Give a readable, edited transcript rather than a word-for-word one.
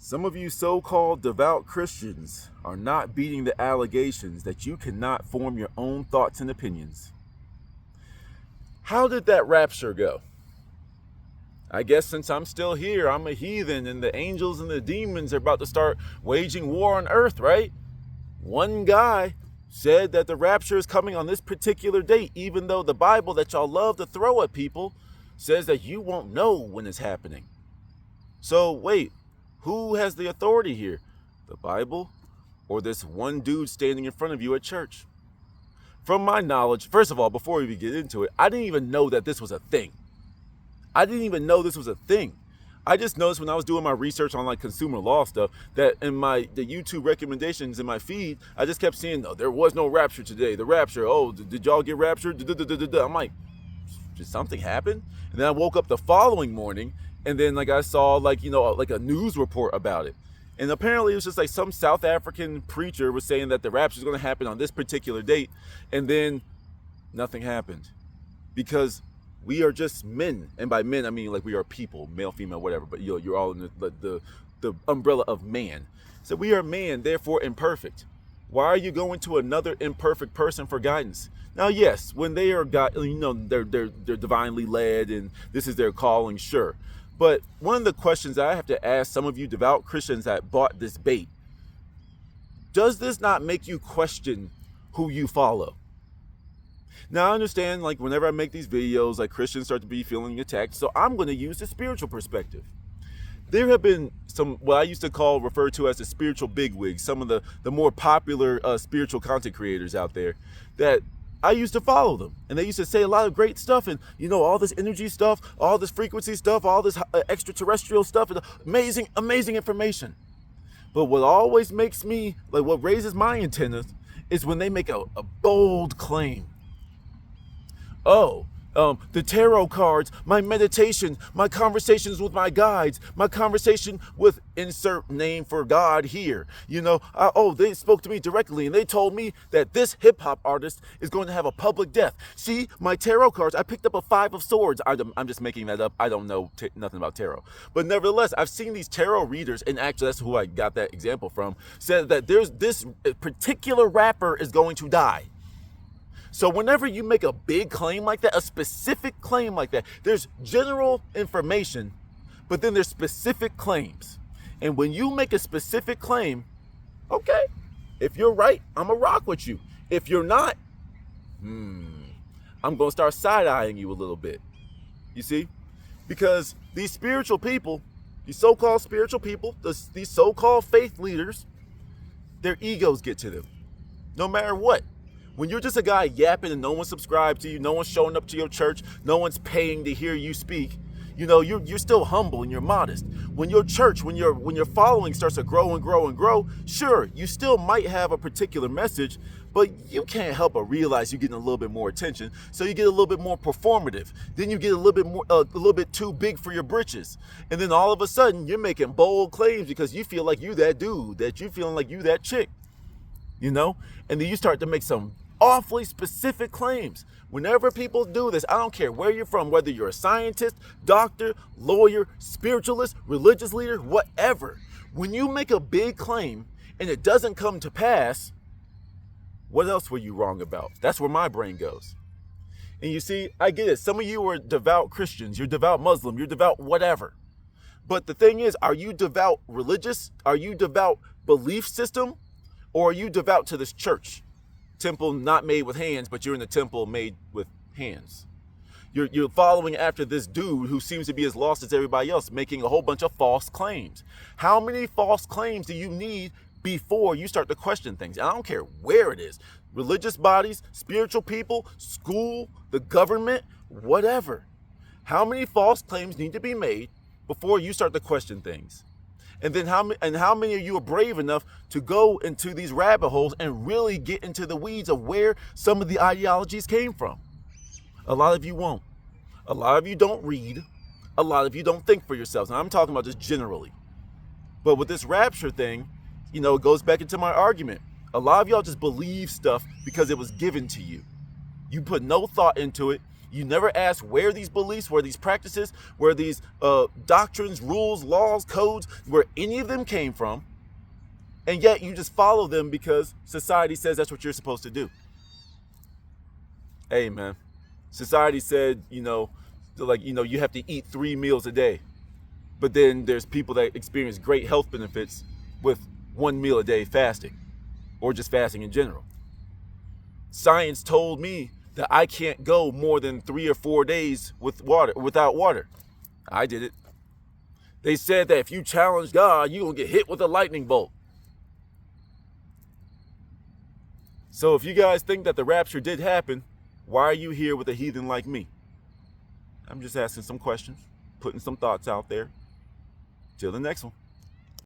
Some of you so-called devout Christians are not beating the allegations that you cannot form your own thoughts and opinions. How did that rapture go? I guess since I'm still here, I'm a heathen and the angels and the demons are about to start waging war on earth, right? One guy said that the rapture is coming on this particular date, even though the Bible that y'all love to throw at people says that you won't know when it's happening. So wait, who has the authority here? The Bible or this one dude standing in front of you at church? From my knowledge, first of all, before we get into it, I didn't even know that this was a thing. I just noticed when I was doing my research on like consumer law stuff that in the YouTube recommendations in my feed, I just kept seeing, oh, there was no rapture today. The rapture. Oh, did y'all get raptured? I'm like, did something happen? And then I woke up the following morning and then like I saw like a news report about it. And apparently it was just like some South African preacher was saying that the rapture is going to happen on this particular date. And then nothing happened because we are just men, and by men I mean like we are people, male, female, whatever. But you're all in the umbrella of man. So we are man, therefore imperfect. Why are you going to another imperfect person for guidance? Now, yes, when they are they're divinely led, and this is their calling, sure. But one of the questions I have to ask some of you devout Christians that bought this bait: does this not make you question who you follow? Now, I understand, like, whenever I make these videos, like, Christians start to be feeling attacked, so I'm going to use the spiritual perspective. There have been some, what I used to refer to as the spiritual bigwigs, some of the more popular spiritual content creators out there, that I used to follow them. And they used to say a lot of great stuff, and, all this energy stuff, all this frequency stuff, all this extraterrestrial stuff, and amazing information. But what always makes me, like, what raises my antennas is when they make a bold claim. The tarot cards, my meditation, my conversations with my guides, my conversation with insert name for God here. They spoke to me directly and they told me that this hip hop artist is going to have a public death. See, my tarot cards, I picked up a 5 of swords. I'm just making that up. I don't know nothing about tarot. But nevertheless, I've seen these tarot readers, and actually that's who I got that example from, said that there's this particular rapper is going to die. So whenever you make a big claim like that, a specific claim like that, there's general information, but then there's specific claims. And when you make a specific claim, okay, if you're right, I'm going to rock with you. If you're not, I'm going to start side-eyeing you a little bit. You see? Because these spiritual people, these so-called spiritual people, these so-called faith leaders, their egos get to them, no matter what. When you're just a guy yapping and no one subscribes to you, no one's showing up to your church, no one's paying to hear you speak, you're still humble and you're modest. When your church, when your following starts to grow and grow and grow, sure, you still might have a particular message, but you can't help but realize you're getting a little bit more attention, so you get a little bit more performative. Then you get a little bit too big for your britches, and then all of a sudden you're making bold claims because you feel like you that dude, that you feeling like you that chick, and then you start to make some awfully specific claims. Whenever people do this, I don't care where you're from, whether you're a scientist, doctor, lawyer, spiritualist, religious leader, whatever. When you make a big claim and it doesn't come to pass, what else were you wrong about? That's where my brain goes. And you see, I get it. Some of you are devout Christians, you're devout Muslim, you're devout whatever. But the thing is, are you devout religious? Are you devout belief system? Or are you devout to this church? Temple not made with hands, but you're in the temple made with hands. You're following after this dude who seems to be as lost as everybody else, making a whole bunch of false claims. How many false claims do you need before you start to question things? And I don't care where it is. Religious bodies, spiritual people, school, the government, whatever. How many false claims need to be made before you start to question things? And then how many of you are brave enough to go into these rabbit holes and really get into the weeds of where some of the ideologies came from? A lot of you won't. A lot of you don't read. A lot of you don't think for yourselves. And I'm talking about just generally. But with this rapture thing, it goes back into my argument. A lot of y'all just believe stuff because it was given to you. You put no thought into it. You never ask where these beliefs, where these practices, where these doctrines, rules, laws, codes, where any of them came from. And yet you just follow them because society says that's what you're supposed to do. Hey, man. Society said, you have to eat 3 meals a day. But then there's people that experience great health benefits with 1 meal a day fasting, or just fasting in general. Science told me that I can't go more than 3 or 4 days without water. I did it. They said that if you challenge God, you're going to get hit with a lightning bolt. So if you guys think that the rapture did happen, why are you here with a heathen like me? I'm just asking some questions, putting some thoughts out there. Till the next one.